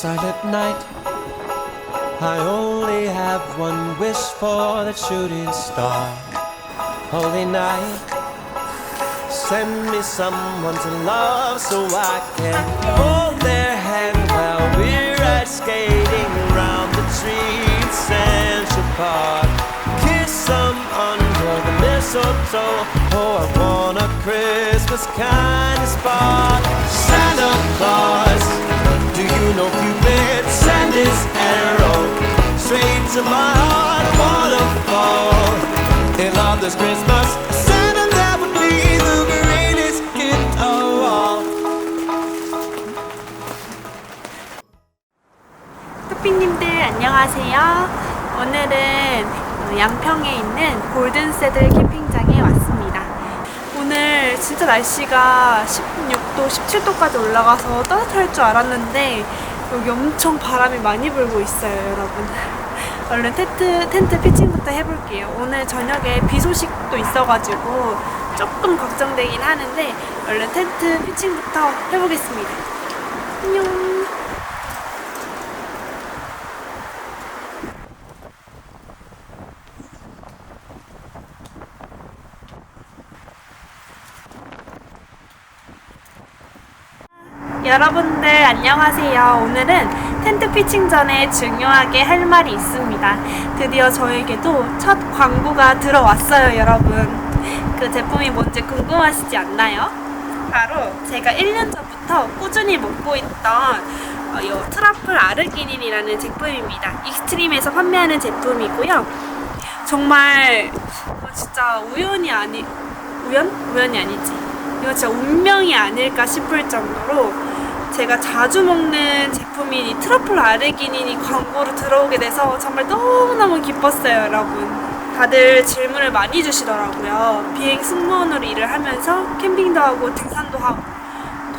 silent night. I only have one wish for that shooting star. Holy night, send me someone to love so I can hold their hand while we're ice skating around the tree in Central Park. Kiss them under the mistletoe. Oh, I want a Christmas kind of spark. Santa Claus, do you know Cupid? Send his arrow straight to my heart. Waterfall in love this Christmas. Santa, that would be the greatest gift of all. 토피님들 안녕하세요. 오늘은 양평에 있는 골든세들 캠핑장에 왔습니다. 오늘 진짜 날씨가 16도, 17도까지 올라가서 따뜻할 줄 알았는데 여기 엄청 바람이 많이 불고 있어요, 여러분. 얼른 텐트 피칭부터 해볼게요. 오늘 저녁에 비 소식도 있어가지고 조금 걱정되긴 하는데 얼른 텐트 피칭부터 해보겠습니다. 안녕. 여러분들 안녕하세요. 오늘은 텐트 피칭 전에 중요하게 할 말이 있습니다. 드디어 저에게도 첫 광고가 들어왔어요, 여러분. 그 제품이 뭔지 궁금하시지 않나요? 바로 제가 1년 전부터 꾸준히 먹고 있던 이 트러플 아르기닌이라는 제품입니다. 익스트림에서 판매하는 제품이고요. 정말 진짜 우연이 아니지. 이거 진짜 운명이 아닐까 싶을 정도로 제가 자주 먹는 제품인 이 트러플 아르기닌이 광고로 들어오게 돼서 정말 너무너무 기뻤어요, 여러분. 다들 질문을 많이 주시더라고요. 비행 승무원으로 일을 하면서 캠핑도 하고 등산도 하고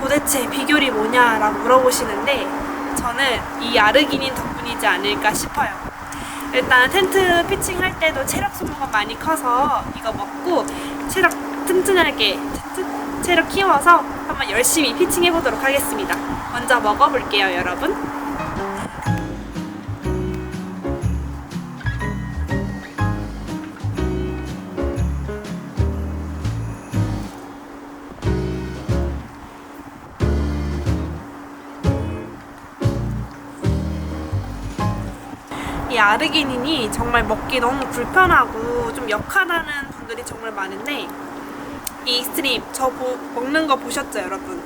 도대체 비결이 뭐냐라고 물어보시는데 저는 이 아르기닌 덕분이지 않을까 싶어요. 일단 텐트 피칭할 때도 체력 소모가 많이 커서 이거 먹고 체력 튼튼하게 체력 키워서 한번 열심히 피칭해 보도록 하겠습니다. 먼저 먹어볼게요, 여러분. 이 아르기닌이 정말 먹기 너무 불편하고 좀 역하다는 분들이 정말 많은데 이 익스트림 저 먹는 거 보셨죠, 여러분?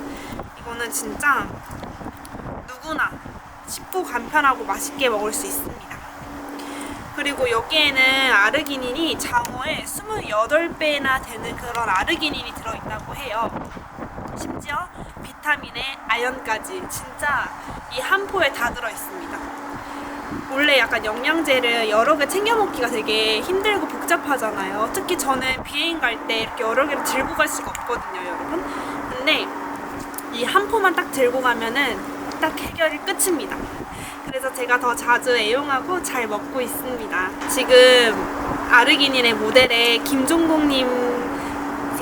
이거는 진짜 누구나 쉽고 간편하고 맛있게 먹을 수 있습니다. 그리고 여기에는 아르기닌이 장어의 28배나 되는 그런 아르기닌이 들어있다고 해요. 심지어 비타민에 아연까지 진짜 이 한 포에 다 들어있습니다. 원래 약간 영양제를 여러 개 챙겨 먹기가 되게 힘들고 복잡하잖아요. 특히 저는 비행 갈 때 이렇게 여러 개를 들고 갈 수가 없거든요, 여러분. 근데 이 한 포만 딱 들고 가면은 딱 해결이 끝입니다. 그래서 제가 더 자주 애용하고 잘 먹고 있습니다. 지금 아르기닌의 모델에 김종국님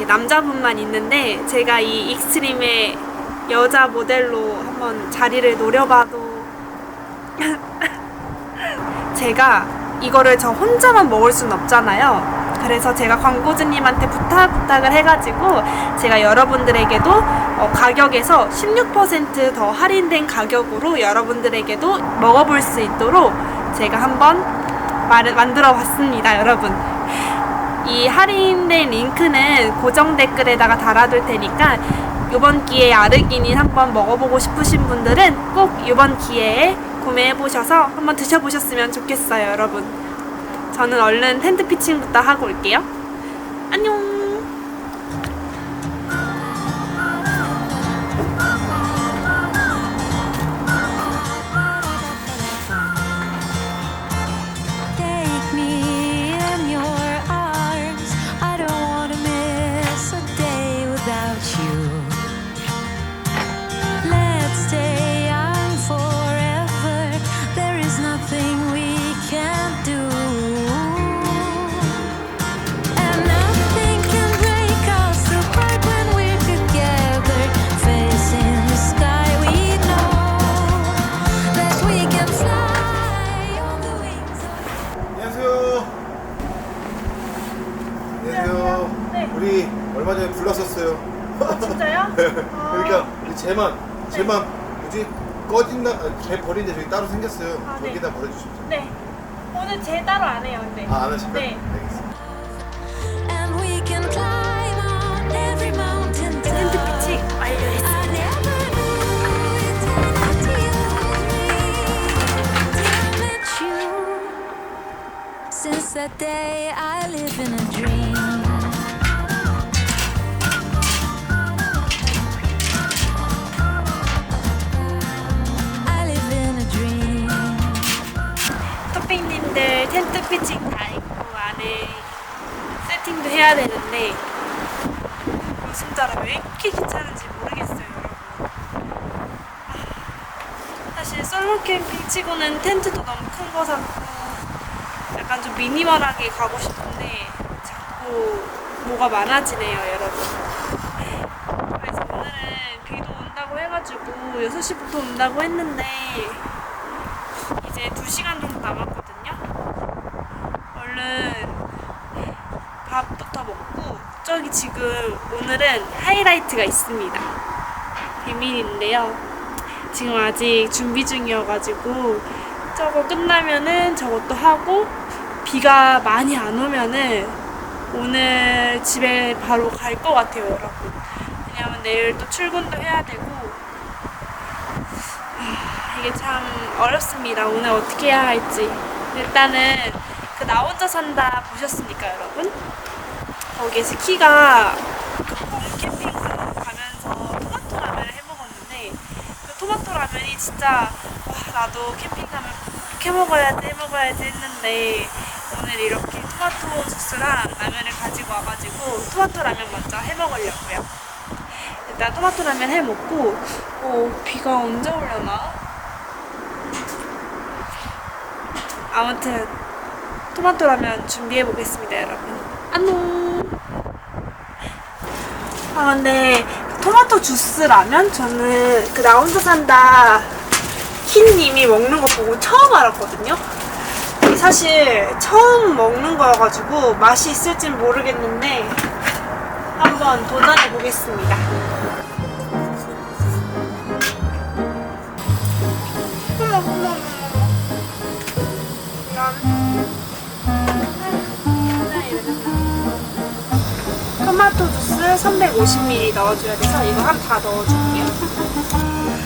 남자분만 있는데 제가 이 익스트림의 여자 모델로 한번 자리를 노려봐도 제가 이거를 저 혼자만 먹을 순 없잖아요. 그래서 제가 광고주님한테 부탁을 해가지고 제가 여러분들에게도 가격에서 16% 더 할인된 가격으로 여러분들에게도 먹어볼 수 있도록 제가 한번 만들어 봤습니다, 여러분. 이 할인된 링크는 고정 댓글에다가 달아둘 테니까 이번 기회에 아르기닌 한번 먹어보고 싶으신 분들은 꼭 이번 기회에 구매해보셔서 한번 드셔보셨으면 좋겠어요, 여러분. 저는 얼른 텐트 피칭부터 하고 올게요. 안녕. Nothing can 쟤만 뭐지 꺼진다 쟤 버린데 저기 따로 생겼어요. 아, 네. 저기다 버려주시면 돼요. 네. 오늘 제 따로 안 해요, 근데. 안 하실까요? 네. 알겠습니다. And we can climb on every mountain 텐트 top. 피칭 완료했어요. I never knew it until I met you. Since that day, I live in a dream. I live in a dream. 토핑님들 텐트 피칭 다 있고 안에 세팅도 해야 되는데 진짜로 왜 이렇게 귀찮은지 모르겠어요, 여러분. 사실 솔로 캠핑 치고는 텐트도 너무 큰 거 샀고 약간 좀 미니멀하게 가고 싶은데 자꾸 뭐가 많아지네요, 여러분. 그래서 오늘은 비도 온다고 해가지고 6시부터 온다고 했는데 이제 2시간 정도 남았거든요. 얼른 밥부터 먹고 저기 지금 오늘은 하이라이트가 있습니다. 비밀인데요. 지금 아직 준비 중이어가지고 저거 끝나면은 저것도 하고 비가 많이 안 오면은 오늘 집에 바로 갈 것 같아요, 여러분. 왜냐면 내일 또 출근도 해야 되고 이게 참 어렵습니다. 오늘 어떻게 해야 할지. 일단은 그 나 혼자 산다 보셨습니까, 여러분? 거기에서 키가 그봄 캠핑 가면서 토마토 라면을 해 먹었는데 그 토마토 라면이 진짜 와, 나도 캠핑 가면 꼭 해 먹어야지 했는데 오늘 이렇게 토마토 주스랑 라면을 가지고 와가지고 토마토 라면 먼저 해 먹으려고요. 일단 토마토 라면 해 먹고 비가 언제 오려나? 아무튼 토마토 라면 준비해 보겠습니다, 여러분. 안녕. 근데 토마토 주스 라면 저는 그 나 혼자 산다 흰님이 먹는 거 보고 처음 알았거든요. 사실 처음 먹는 거여가지고 맛이 있을진 모르겠는데 한번 도전해 보겠습니다. 토마토 주스 350ml 넣어줘야 돼서 이거 한 다 넣어줄게요.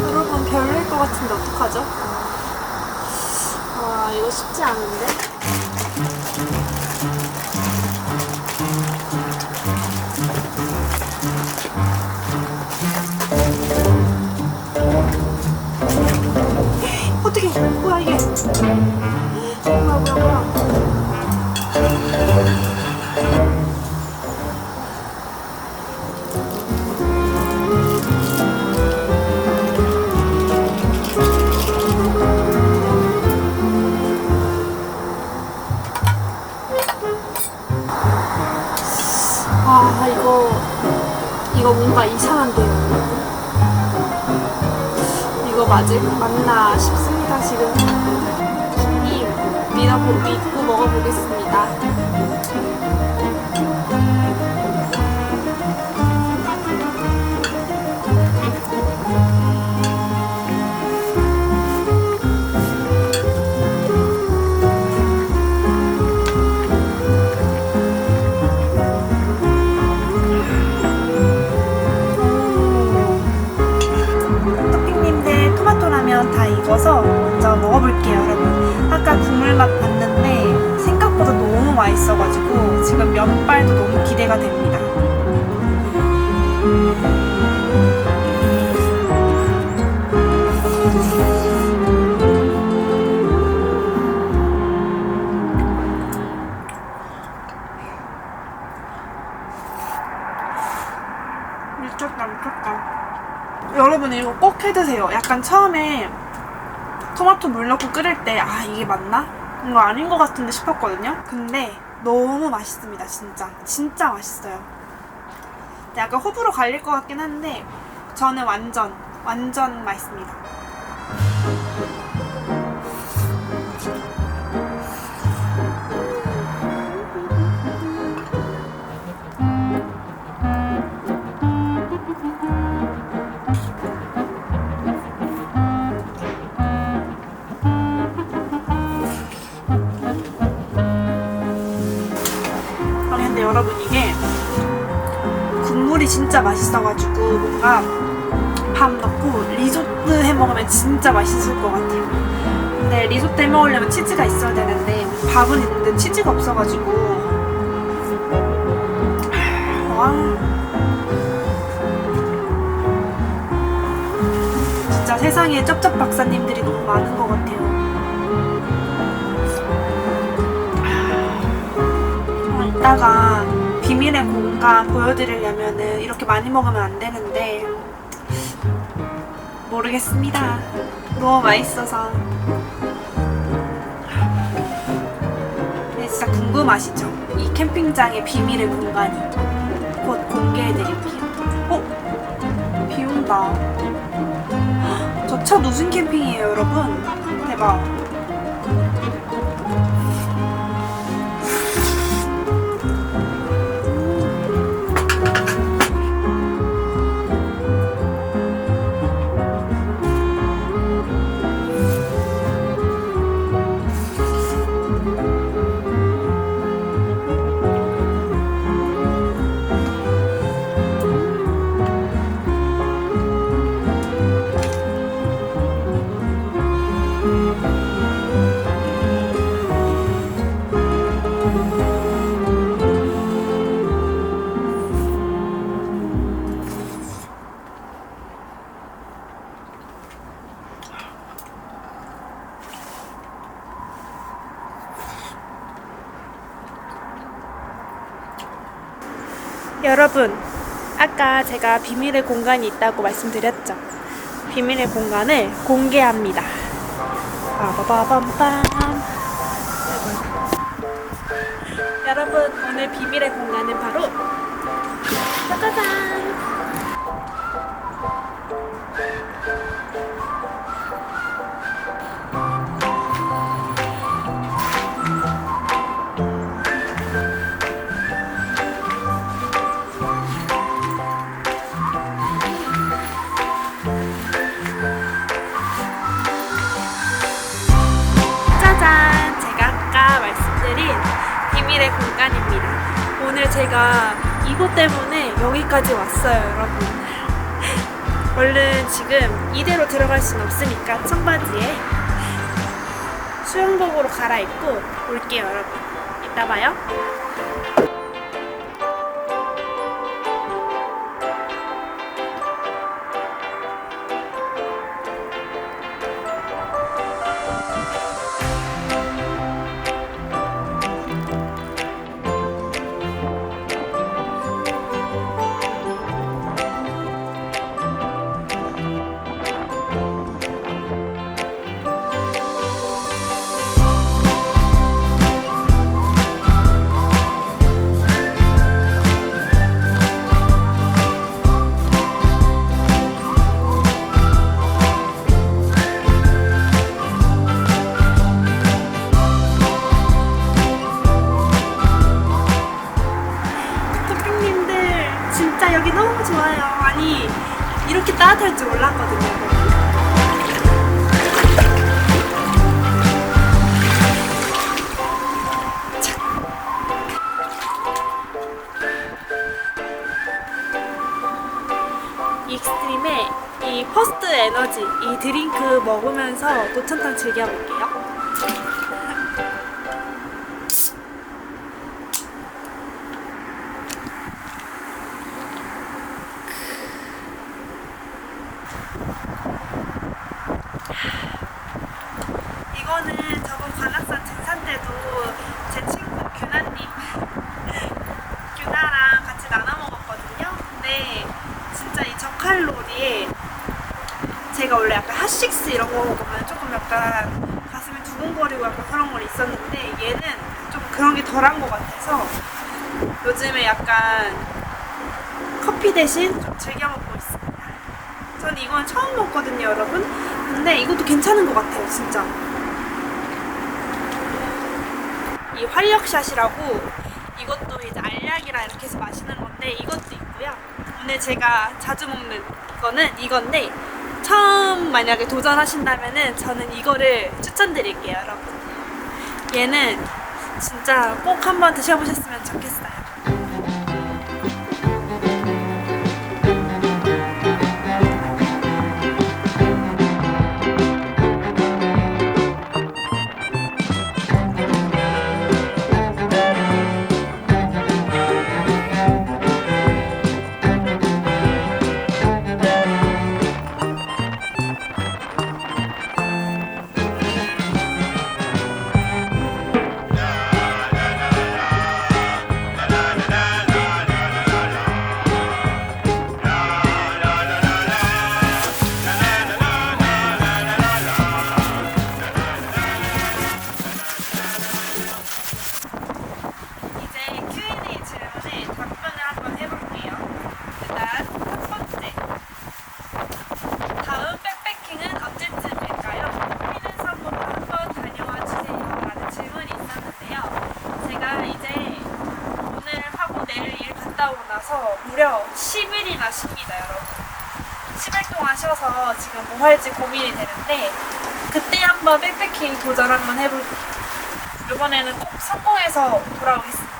여러분 별로일 것 같은데 어떡하죠? 와, 이거 쉽지 않은데? 어떻게? 뭐야 이게? 뭐야. 이거 뭔가 이상한데요. 이거 맞나 싶습니다, 지금. 믿고 먹어보겠습니다. 다 익어서 먼저 먹어볼게요, 여러분. 아까 국물 맛 봤는데 생각보다 너무 맛있어가지고 지금 면발도 너무 기대가 됩니다. 미쳤다. 여러분 이거 꼭 해드세요. 약간 처음에 토마토 물 넣고 끓일 때 이게 맞나? 이거 아닌 것 같은데 싶었거든요. 근데 너무 맛있습니다. 진짜 맛있어요. 약간 호불호 갈릴 것 같긴 한데 저는 완전 맛있습니다. 아니 근데 여러분 이게 국물이 진짜 맛있어가지고 뭔가 밥 넣고 리조트 해 먹으면 진짜 맛있을 것 같아요. 근데 리조트 해 먹으려면 치즈가 있어야 되는데 밥은 있는데 치즈가 없어가지고 와 진짜 세상에 쩝쩝 박사님들이 너무 많은 것 같아요. 이따가 비밀의 공간 보여드리려면은 이렇게 많이 먹으면 안 되는데 모르겠습니다. 너무 맛있어서. 근데 진짜 궁금하시죠? 이 캠핑장의 비밀의 공간이 곧 공개해드릴게요. 비 온다. 저 첫 우승 캠핑이에요, 여러분. 대박. 여러분, 아까 제가 비밀의 공간이 있다고 말씀드렸죠? 비밀의 공간을 공개합니다. 빠바바밤밤. 여러분, 오늘 비밀의 공간은 바로 짜자잔! 짜잔! 제가 아까 말씀드린 비밀의 공간입니다. 오늘 제가 이것 때문에 여기까지 왔어요, 여러분. 얼른 지금 이대로 들어갈 순 없으니까 청바지에 수영복으로 갈아입고 올게요, 여러분. 이따 봐요. 진짜 여기 너무 좋아요. 아니 이렇게 따뜻할 줄 몰랐거든요. 익스트림의 이 퍼스트 에너지 이 드링크 먹으면서 노천탕 즐겨볼게요. 이거는 저번 관악산 등산 때도 제 친구 규나랑 같이 나눠 먹었거든요. 근데 진짜 이 저칼로리에 제가 원래 약간 핫식스 이런 거 먹으면 조금 약간 가슴이 두근거리고 약간 그런 건 있었는데 얘는 좀 그런 게 덜한 것 같아서 요즘에 약간 커피 대신 좀 즐겨 먹고 있습니다. 저는 이건 처음 먹거든요, 여러분. 근데 이것도 괜찮은 것 같아요, 진짜. 이 활력샷이라고 이것도 이제 알약이랑 이렇게 해서 마시는 건데 이것도 있고요. 오늘 제가 자주 먹는 거는 이건데 처음 만약에 도전하신다면은 저는 이거를 추천드릴게요, 여러분. 얘는 진짜 꼭 한번 드셔보셨으면 좋겠어요. 무려 10일이나 쉽니다, 여러분. 10일 동안 쉬어서 지금 뭐 할지 고민이 되는데 그때 한번 백패킹 도전 한번 해볼게요. 이번에는 꼭 성공해서 돌아오겠습니다.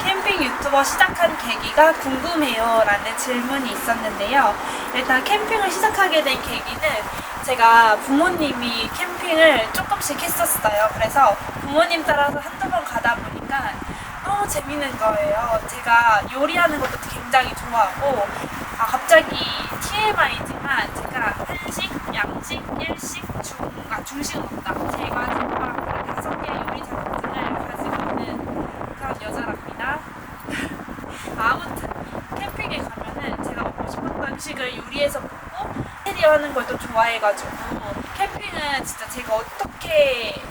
캠핑 유튜버 시작한 계기가 궁금해요 라는 질문이 있었는데요. 일단 캠핑을 시작하게 된 계기는 제가 부모님이 캠핑을 조금씩 했었어요. 그래서 부모님 따라서 한두 번 가다 보니까 너무 재밌는 거예요. 제가 요리하는 것도 굉장히 좋아하고 갑자기 TMI지만 제가 한식, 양식, 일식, 중식은 없다. 제가 정말 5개의 요리 자격증을 가지고 있는 그런 여자랍니다. 아무튼 캠핑에 가면은 제가 먹고 싶었던 음식을 요리해서 먹고 인테리어 하는 걸 또 좋아해가지고 캠핑은 진짜 제가 어떻게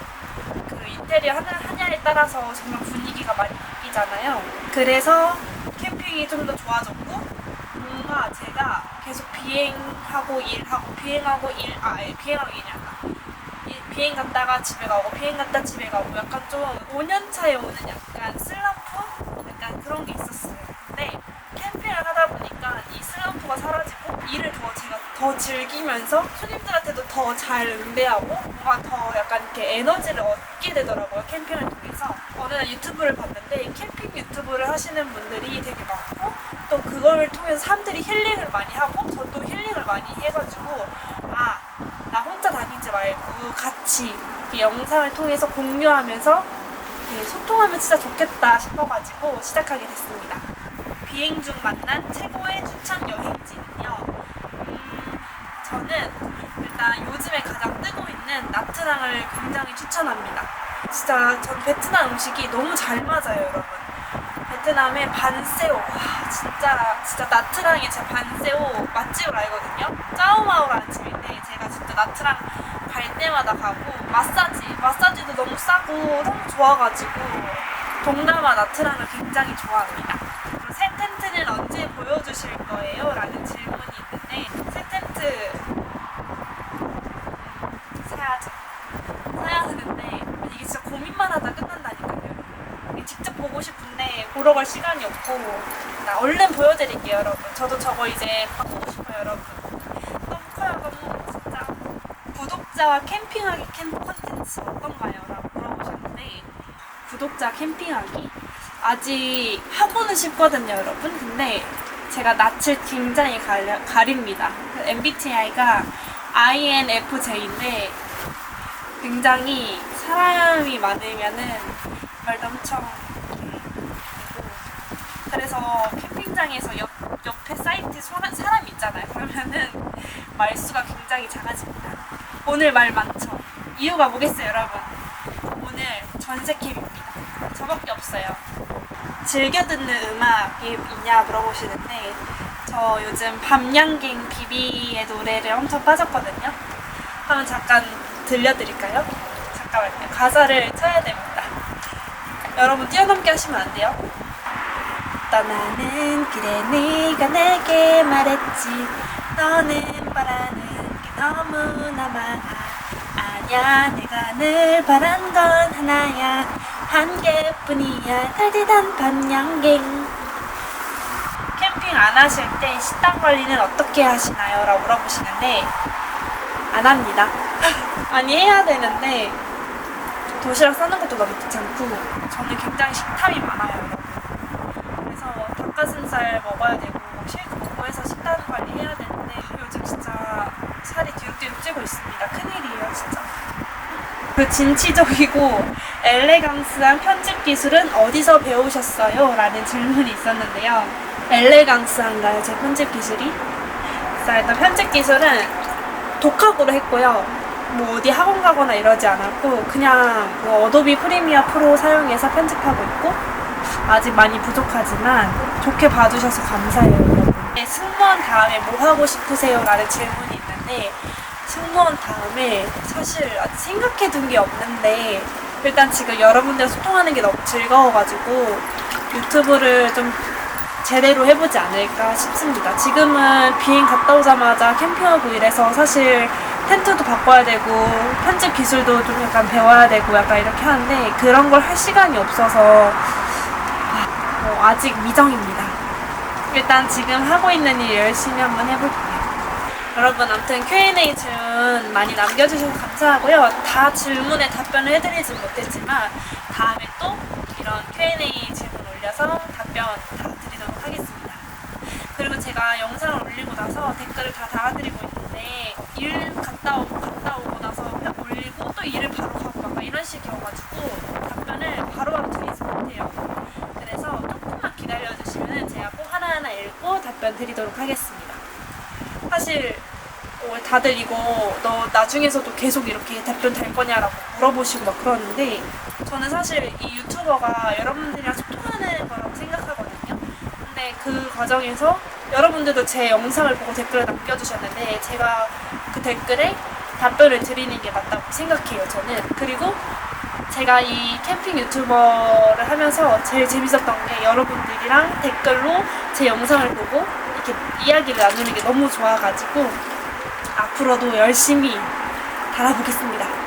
그 인테리어 하냐에 따라서 정말 분위기가 많이 바뀌잖아요. 그래서 캠핑이 좀 더 좋아졌고 뭔가 제가 계속 비행하고 일하고 비행 갔다가 집에 가고 비행 갔다 집에 가고 약간 좀 5년 차에 오는 약간 슬럼프? 약간 그런 게 있었어요. 근데 캠핑을 하다 보니까 이 슬럼프가 사라지고 일을 제가 더 즐기면서 손님들한테도 더 잘 응대하고 뭔가 더 약간 이렇게 에너지를 얻게 되더라고요, 캠핑을 통해서. 어느 날 유튜브를 봤는데 캠핑 유튜브를 하시는 분들이 되게 많고 또 그걸 통해서 사람들이 힐링을 많이 하고 저도 힐링을 많이 해가지고 나 혼자 다니지 말고 같이 이 영상을 통해서 공유하면서 소통하면 진짜 좋겠다 싶어가지고 시작하게 됐습니다. 비행 중 만난 최고의 추천 여행지는요. 저는 일단 요즘에 가장 뜨고 있는 나트랑을 굉장히 추천합니다. 진짜 전 베트남 음식이 너무 잘 맞아요, 여러분. 베트남의 반세오, 진짜 나트랑에 제 반세오 맛집을 알거든요. 짜오마오라는 집인데 제가 진짜 나트랑 갈 때마다 가고 마사지도 너무 싸고 너무 좋아가지고 동남아 나트랑을 굉장히 좋아합니다. 그리고 새 텐트는 언제 보여주실 거예요? 라는 질문이 있는데 새 텐트 사야 하는데 이게 진짜 고민만 하다 끝난다니까요. 직접 보고 싶은데 보러 갈 시간이 없고 얼른 보여드릴게요, 여러분. 저도 저거 이제 바꾸고 싶어요, 여러분. 너무 커요, 너무 진짜. 구독자와 캠핑하기 캠프 콘텐츠 어떤가요? 라고 물어보셨는데 구독자 캠핑하기 아직 하고는 싶거든요, 여러분. 근데 제가 낯을 굉장히 가립니다. MBTI가 INFJ인데 굉장히 사람이 많으면은 말도 엄청 그래서 캠핑장에서 옆에 사이트 사람 있잖아요. 그러면은 말수가 굉장히 작아집니다. 오늘 말 많죠? 이유가 뭐겠어요, 여러분? 오늘 전세캠입니다. 저밖에 없어요. 즐겨 듣는 음악이 있냐 물어보시는데 저 요즘 밤양갱 비비의 노래를 엄청 빠졌거든요. 한번 잠깐 들려드릴까요? 잠깐만요. 가사를 쳐야 됩니다. 여러분 뛰어넘게 하시면 안 돼요. 떠나는 길에 네가 내게 말했지 너는 바라는 게 너무나 많아 아니야 내가 늘 바란 건 하나야 한 개뿐이야 달디단 밤양갱 캠핑 안 하실 때 식단 관리는 어떻게 하시나요? 라고 물어보시는데 안 합니다. 아니 해야 되는데 도시락 싸는 것도 너무 귀찮고 저는 굉장히 식탐이 많아요 여러분. 그래서 닭가슴살 먹어야 되고 쉐이크 먹고 해서 식단 관리 해야 되는데 요즘 진짜 살이 뒤룩뒤룩 찌고 있습니다. 큰일이에요 진짜. 그 진취적이고 엘레강스한 편집 기술은 어디서 배우셨어요? 라는 질문이 있었는데요. 엘레강스한가요? 제 편집 기술이? 자 일단 편집 기술은 독학으로 했고요. 뭐 어디 학원 가거나 이러지 않았고 그냥 뭐 어도비 프리미어 프로 사용해서 편집하고 있고 아직 많이 부족하지만 좋게 봐주셔서 감사해요 여러분. 승무원 다음에 뭐 하고 싶으세요? 라는 질문이 있는데 승무원 다음에 사실 아직 생각해둔 게 없는데 일단 지금 여러분들 소통하는 게 너무 즐거워가지고 유튜브를 좀 제대로 해보지 않을까 싶습니다. 지금은 비행 갔다 오자마자 캠핑하고 이래서 사실 텐트도 바꿔야 되고 편집 기술도 좀 약간 배워야 되고 약간 이렇게 하는데 그런 걸 할 시간이 없어서 아직 미정입니다. 일단 지금 하고 있는 일 열심히 한번 해볼게요. 여러분 아무튼 Q&A 질문 많이 남겨주셔서 감사하고요. 다 질문에 답변을 해드리진 못했지만 다음에 또 이런 Q&A 질문 올려서 답변 다 드리도록 하겠습니다. 그리고 제가 영상을 올리고 나서 댓글을 다 달아드리고 있는데 일 갔다 오고 나서 올리고 또 일을 바로 가고 막 이런 식이어가지고 답변을 바로바로 드리지 못해요. 그래서 조금만 기다려주시면 제가 꼭 하나하나 읽고 답변 드리도록 하겠습니다. 사실 다들 이거 너 나중에서도 계속 이렇게 답변 될 거냐라고 물어보시고 막 그러는데 저는 사실 이 유튜버가 여러분들이랑 소통하는 거라고 생각하거든요. 근데 그 과정에서 여러분들도 제 영상을 보고 댓글을 남겨주셨는데 제가 그 댓글에 답변을 드리는 게 맞다고 생각해요 저는. 그리고 제가 이 캠핑 유튜버를 하면서 제일 재밌었던 게 여러분들이랑 댓글로 제 영상을 보고 이렇게 이야기를 나누는 게 너무 좋아가지고 앞으로도 열심히 달아보겠습니다.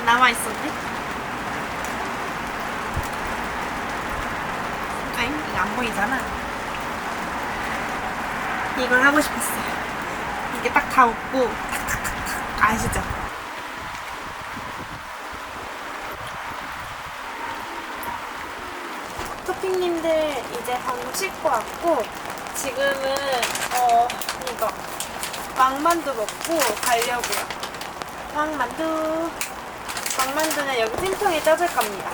남아있었네? 아잉? 이거 안 보이잖아. 이걸 하고 싶었어요. 이게 딱 다 웃고 탁탁탁탁 아시죠? 토핑님들 이제 방금 씻고 왔고 지금은 이거 왕만두 먹고 가려고요. 왕만두는 여기 찜통에 짜줄 겁니다.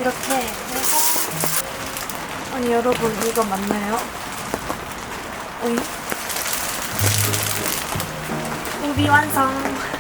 이렇게 해서 아니 여러분 이거 맞나요? 오이 우비 완성.